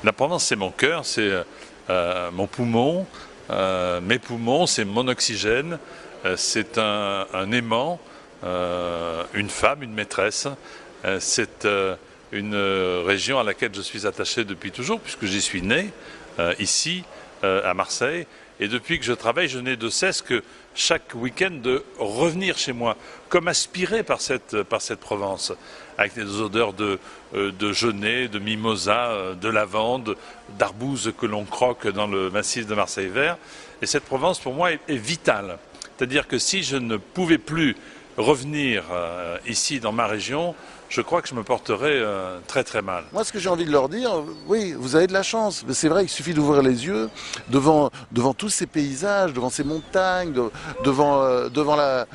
La Provence, c'est mon cœur, c'est mon poumon. Mes poumons, c'est mon oxygène, c'est un aimant, une femme, une maîtresse. C'est une région à laquelle je suis attaché depuis toujours, puisque j'y suis né, ici, à Marseille. Et depuis que je travaille, je n'ai de cesse que chaque week-end de revenir chez moi, comme aspiré par cette Provence, avec des odeurs de genêt, de mimosa, de lavande, d'arbouze que l'on croque dans le massif de Marseille Vert. Et cette Provence, pour moi, est vitale. C'est-à-dire que si je ne pouvais plus revenir ici, dans ma région, je crois que je me porterais très très mal. Moi, ce que j'ai envie de leur dire, oui, vous avez de la chance. C'est vrai, il suffit d'ouvrir les yeux devant tous ces paysages, devant ces montagnes, devant la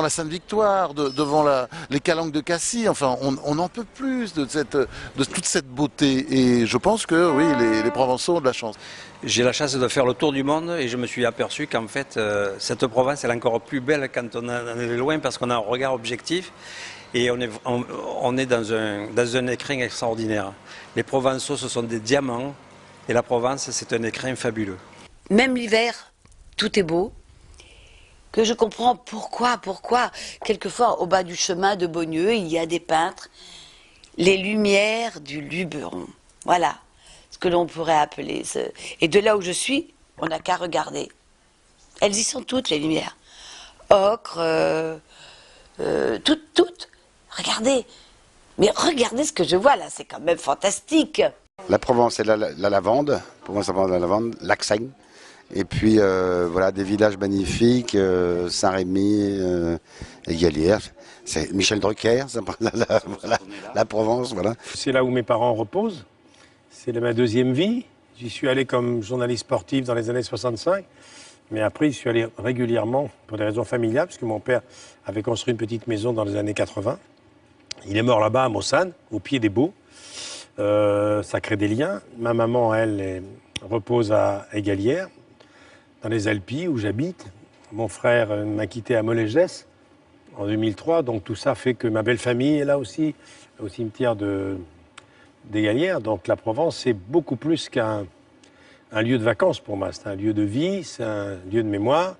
Sainte-Victoire, devant les calanques de Cassis. Enfin, on n'en peut plus de toute cette beauté. Et je pense que, oui, les Provençaux ont de la chance. J'ai la chance de faire le tour du monde et je me suis aperçu qu'en fait, cette Provence, elle est encore plus belle quand on est loin parce qu'on a un regard objectif. Et on est dans un écrin extraordinaire. Les Provençaux, ce sont des diamants. Et la Provence, c'est un écrin fabuleux. Même l'hiver, tout est beau. Que je comprends pourquoi. Quelquefois, au bas du chemin de Beaulieu, il y a des peintres. Les lumières du Luberon. Voilà ce que l'on pourrait appeler. Et de là où je suis, on n'a qu'à regarder. Elles y sont toutes, les lumières. Ocre, toutes. Regardez, mais regardez ce que je vois là, c'est quand même fantastique. La Provence, c'est la lavande, Provence, la lavande, Laxaigne, et puis voilà des villages magnifiques, Saint-Rémy, Égalière, c'est Michel Drucker, la Provence, voilà. C'est là où mes parents reposent, c'est ma deuxième vie. J'y suis allé comme journaliste sportif dans les années 65. Mais après, j'y suis allé régulièrement pour des raisons familiales, parce que mon père avait construit une petite maison dans les années 80. Il est mort là-bas à Mossane, au pied des Baux. Ça crée des liens. Ma maman, elle, repose à Égalière, dans les Alpilles, où j'habite. Mon frère m'a quitté à Molégès en 2003. Donc tout ça fait que ma belle famille est là aussi, au cimetière d'Égalière. Donc la Provence, c'est beaucoup plus qu'un lieu de vacances pour moi. C'est un lieu de vie, c'est un lieu de mémoire.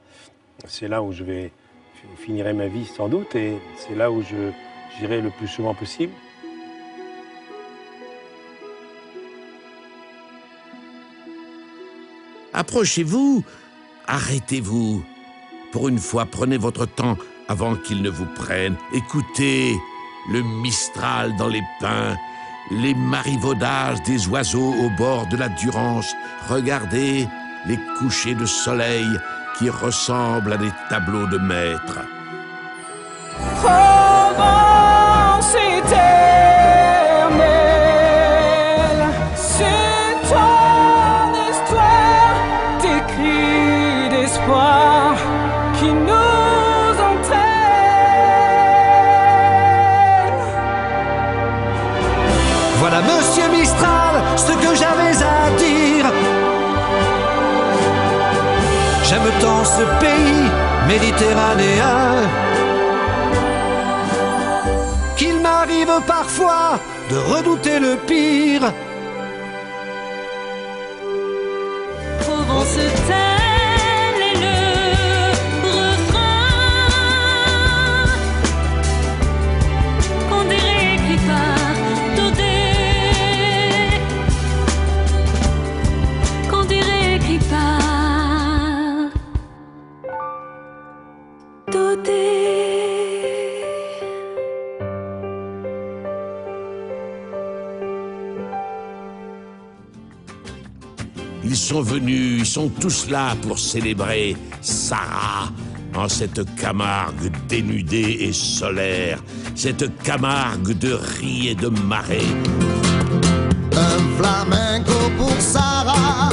C'est là où je finirai ma vie sans doute, et c'est là où j'irai le plus souvent possible. Approchez-vous, arrêtez-vous. Pour une fois, prenez votre temps avant qu'il ne vous prenne. Écoutez le mistral dans les pins, les marivaudages des oiseaux au bord de la Durance. Regardez les couchers de soleil qui ressemblent à des tableaux de maître. Provence éternelle, c'est ton histoire, tes cris d'espoir qui nous entraînent. Voilà, Monsieur Mistral, ce que j'avais à dire. J'aime tant ce pays méditerranéen qu'il m'arrive parfois de redouter le pire. Provence, tel est le refrain qu'on dirait écrit par Daudet, qu'on dirait écrit par Daudet. Ils sont venus, ils sont tous là pour célébrer Sarah en cette Camargue dénudée et solaire, cette Camargue de riz et de marée. Un flamenco pour Sarah,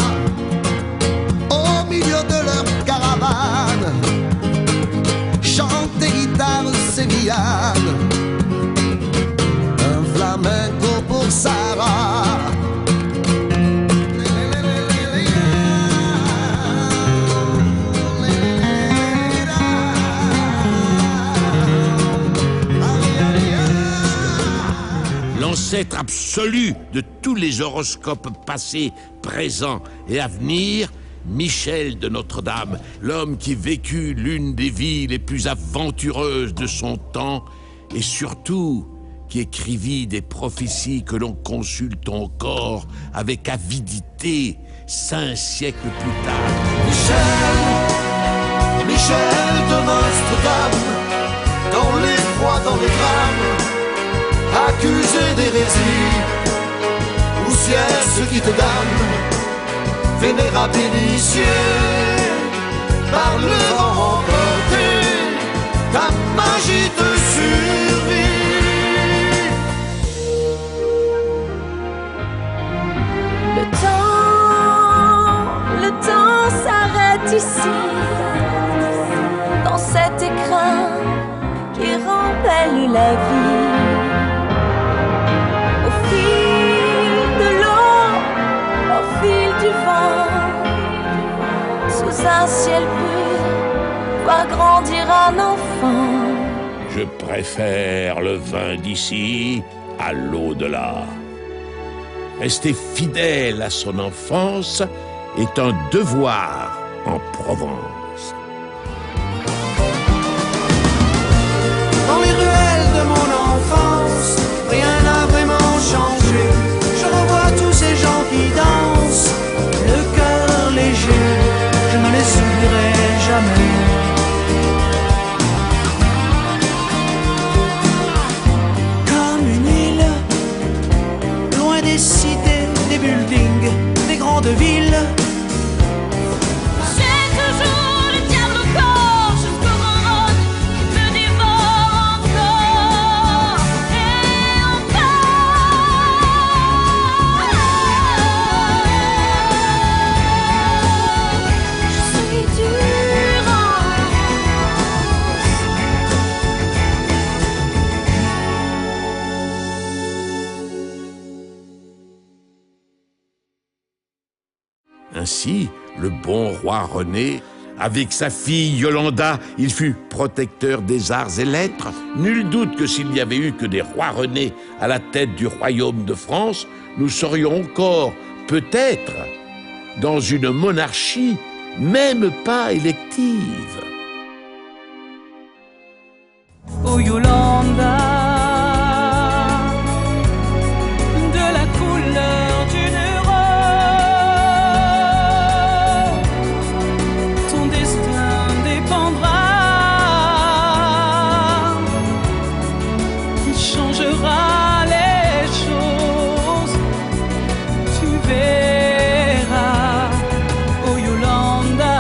au milieu de leur caravane, chante des guitares sévillanes. Un flamenco pour Sarah. maître absolu de tous les horoscopes passés, présents et à venir, Michel de Notre-Dame, l'homme qui vécut l'une des vies les plus aventureuses de son temps et surtout qui écrivit des prophéties que l'on consulte encore avec avidité 5 siècles plus tard. Michel de Notre-Dame, dans l'effroi, dans les drames, accusé d'hérésie, poussière ce qui te damne, vénérable initié, par le vent remporté, ta magie te survit. Le temps s'arrête ici, dans cet écrin qui rappelle la vie. Au fil de l'eau, au fil du vent, sous un ciel pur, voir grandir un enfant. Je préfère le vin d'ici à l'au-delà. Rester fidèle à son enfance est un devoir en Provence. Dans les ruelles de mon enfance, rien n'a vraiment changé. Je revois tous ces gens qui dansent, le cœur léger, je ne les oublierai jamais. Comme une île, loin des cités, des buildings, des grandes villes. J'ai toujours le diable au corps, jusqu'au moment qui me dévore encore et encore. Je suis Ainsi, le bon roi René, avec sa fille Yolanda, il fut protecteur des arts et lettres. Nul doute que s'il n'y avait eu que des rois René à la tête du royaume de France, nous serions encore, peut-être, dans une monarchie même pas élective. Oh Yolanda, de la couleur d'une rose, ton destin dépendra, il changera les choses, tu verras, oh Yolanda.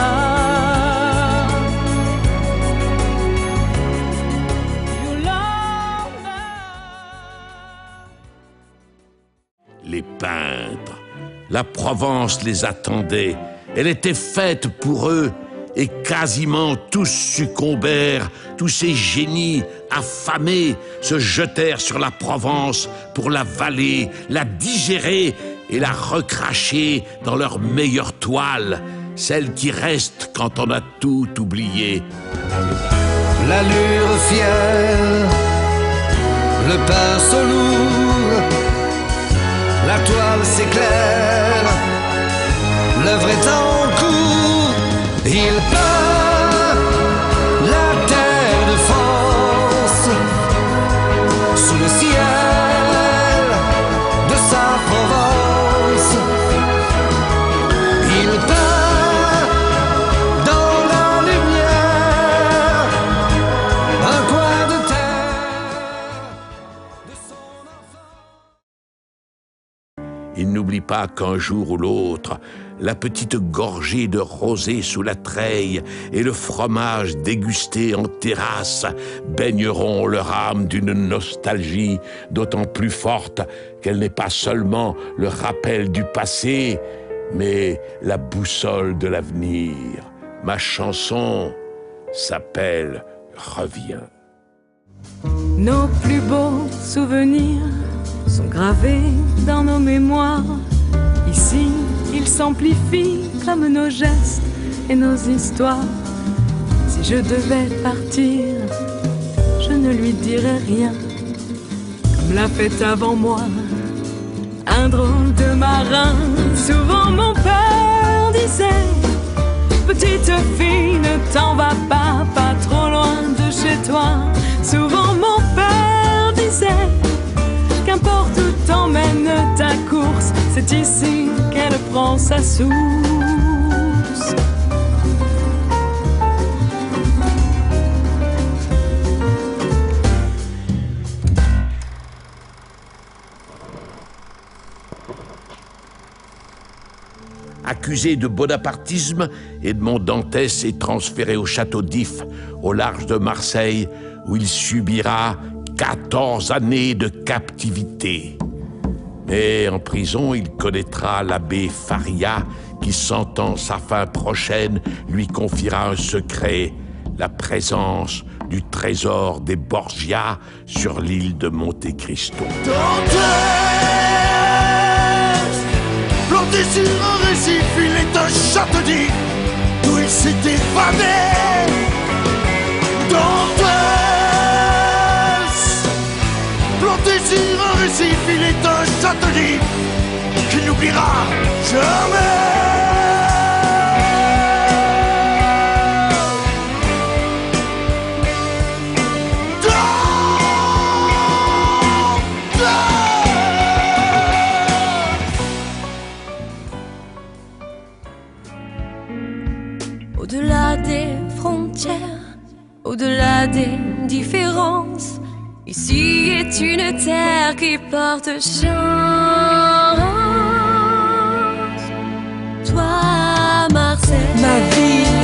Les peintres, la Provence les attendait. Elle était faite pour eux et quasiment tous succombèrent. Tous ces génies affamés se jetèrent sur la Provence pour la valer, la digérer et la recracher dans leur meilleure toile, celle qui reste quand on a tout oublié. L'allure fière, le pinceau lourd, la toile s'éclaire, l'œuvre est en cours. Il peint la terre de France sous le ciel de sa Provence. Il peint dans la lumière un coin de terre de son enfant. Il n'oublie pas qu'un jour ou l'autre, la petite gorgée de rosée sous la treille et le fromage dégusté en terrasse baigneront leur âme d'une nostalgie d'autant plus forte qu'elle n'est pas seulement le rappel du passé, mais la boussole de l'avenir. Ma chanson s'appelle Reviens. Nos plus beaux souvenirs sont gravés dans nos mémoires. Ici, ils s'amplifient comme nos gestes et nos histoires. Si je devais partir, je ne lui dirais rien, comme l'a fait avant moi un drôle de marin. Souvent mon père disait, petite fille, ne t'en va pas, pas trop loin de chez toi. Souvent mon père disait, qu'importe où t'emmène ta course, c'est ici qu'elle prend sa source. Accusé de bonapartisme, Edmond Dantès est transféré au château d'If, au large de Marseille, où il subira 14 années de captivité. Mais en prison, il connaîtra l'abbé Faria, qui, sentant sa fin prochaine, lui confiera un secret, la présence du trésor des Borgia sur l'île de Monte Cristo. Planté sur un récif, il est un château d'île d'où il s'est évadé. Dantès, planté sur un récif, il est un château d'île qu'il n'oubliera jamais. Au-delà des frontières, au-delà des différences, ici est une terre qui porte chance. Toi, Marseille, Ma ville,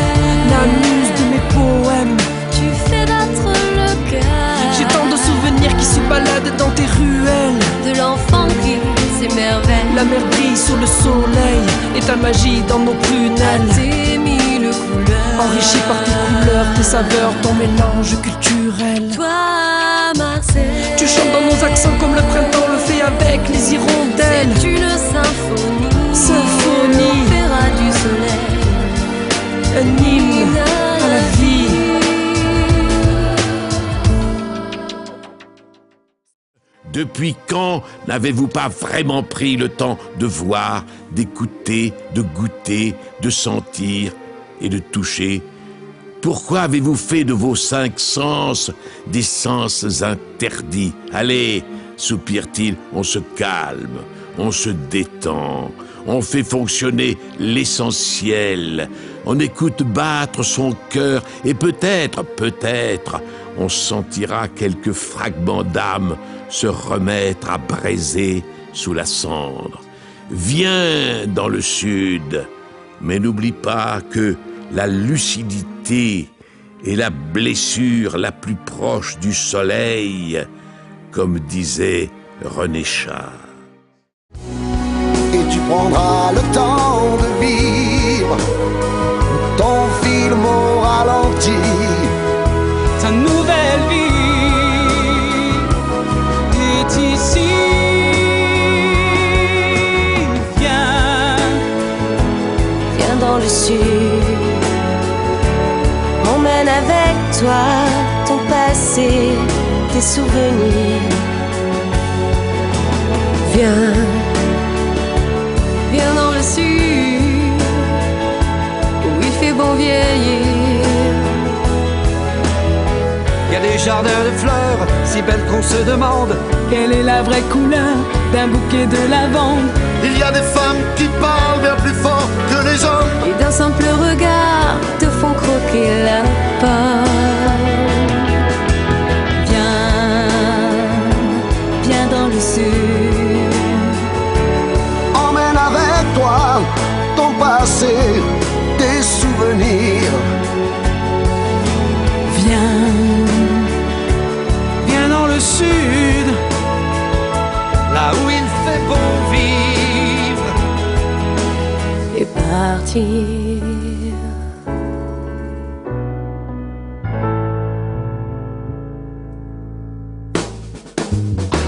la muse de mes poèmes, tu fais battre le cœur. j'ai tant de souvenirs qui se baladent dans tes ruelles. De l'enfant qui s'émerveille, La mer brille sur le soleil et ta magie dans nos à prunelles. tes mille couleurs. Enrichi par tes couleurs, tes saveurs, ton mélange culturel. Toi, Marseille, Tu chantes dans nos accents comme le printemps le fait avec les hirondelles. c'est une symphonie, Symphonie, opéra du soleil, un hymne à la vie. Depuis quand n'avez-vous pas vraiment pris le temps de voir, d'écouter, de goûter, de sentir et de toucher? Pourquoi avez-vous fait de vos 5 sens des sens interdits? Allez, soupire-t-il, on se calme, on se détend, on fait fonctionner l'essentiel, on écoute battre son cœur et peut-être, on sentira quelques fragments d'âme se remettre à braiser sous la cendre. Viens dans le sud, mais n'oublie pas que la lucidité est la blessure la plus proche du soleil, comme disait René Char. Et tu prendras le temps de vivre ton film au ralenti. Ta nouvelle vie est ici. viens dans le sud. Emmène avec toi ton passé, tes souvenirs. Viens dans le sud, où il fait bon vieillir. Il y a des jardins de fleurs, si belles qu'on se demande quelle est la vraie couleur d'un bouquet de lavande. Il y a des femmes qui parlent bien plus fort que les hommes. Et d'un simple regard te font croquer la pomme. Viens dans le sud. Emmène avec toi ton passé, tes souvenirs. Viens dans le sud, là où il fait bon vivre. Et partir.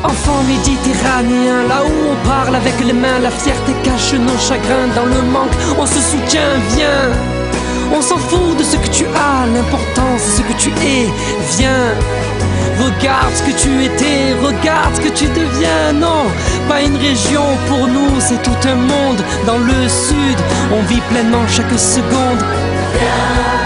Enfant méditerranéen, là où on parle avec les mains, la fierté cache nos chagrins. Dans le manque, on se soutient, viens. On s'en fout de ce que tu as, l'important c'est ce que tu es. Regarde ce que tu étais, regarde ce que tu deviens. Non, pas une région pour nous, c'est tout un monde. Dans le sud, on vit pleinement chaque seconde. Viens.